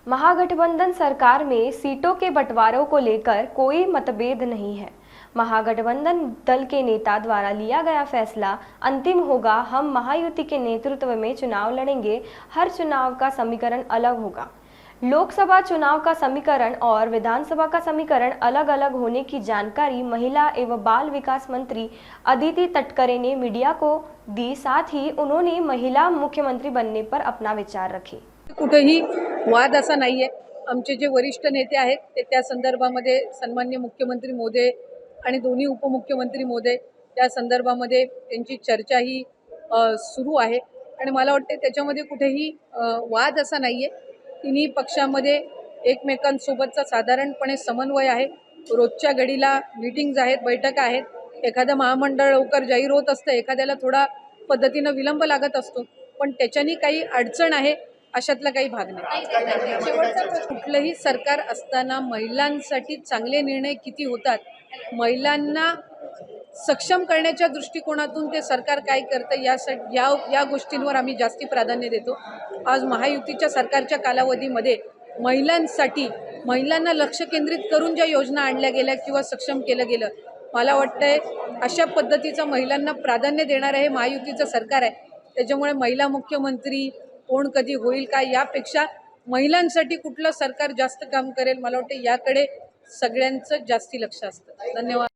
महागठबंधन सरकार में सीटों के बंटवारों को लेकर कोई मतभेद नहीं है। महागठबंधन दल के नेता द्वारा लिया गया फैसला अंतिम होगा। हम महायुति के नेतृत्व में चुनाव लड़ेंगे। हर चुनाव का समीकरण अलग होगा। लोकसभा चुनाव का समीकरण और विधानसभा का समीकरण अलग अलग होने की जानकारी महिला एवं बाल विकास मंत्री अदिति तटकरे ने मीडिया को दी। साथ ही उन्होंने महिला मुख्यमंत्री बनने पर अपना विचार रखे। कुठेही वाद असा नाहीये। आमचे जे वरिष्ठ नेते आहेत ते त्या संदर्भामध्ये सन्माननीय मुख्यमंत्री महोदय आणि दोन्ही उपमुख्यमंत्री महोदय त्या संदर्भामध्ये त्यांची चर्चा ही सुरू आहे आणि मला वाटते त्याच्यामध्ये कुठेही वाद असा नाहीये। तिन्ही पक्षांमध्ये एकमेकांसोबतचा साधारणपणे समन्वय आहे। रोजच्या घडीला मीटिंग्ज आहेत, बैठका आहेत। एखादं महामंडळ लवकर जाहीर होत असतं, एखाद्याला थोडा पद्धतीनं विलंब लागत असतो, पण त्याच्यानी काही अडचण आहे अशातला काही भाग नाही। कुठलंही सरकार असताना महिलांसाठी चांगले निर्णय किती होतात, महिलांना सक्षम करण्याच्या दृष्टिकोनातून ते सरकार काय करतं या गोष्टींवर आम्ही जास्ती प्राधान्य देतो। आज महायुतीच्या सरकारच्या कालावधीमध्ये महिलांना लक्ष केंद्रित करून ज्या योजना आणल्या गेल्या किंवा सक्षम केलं गेलं, मला वाटतंय अशा पद्धतीचं महिलांना प्राधान्य देणारं हे महायुतीचं सरकार आहे। त्याच्यामुळे महिला मुख्यमंत्री कोण कधी होईल काय यापेक्षा महिलांसाठी कुठलं सरकार जास्त काम करेल, मला वाटतं याकडे सगळ्यांचं जास्ती लक्ष असतं। धन्यवाद।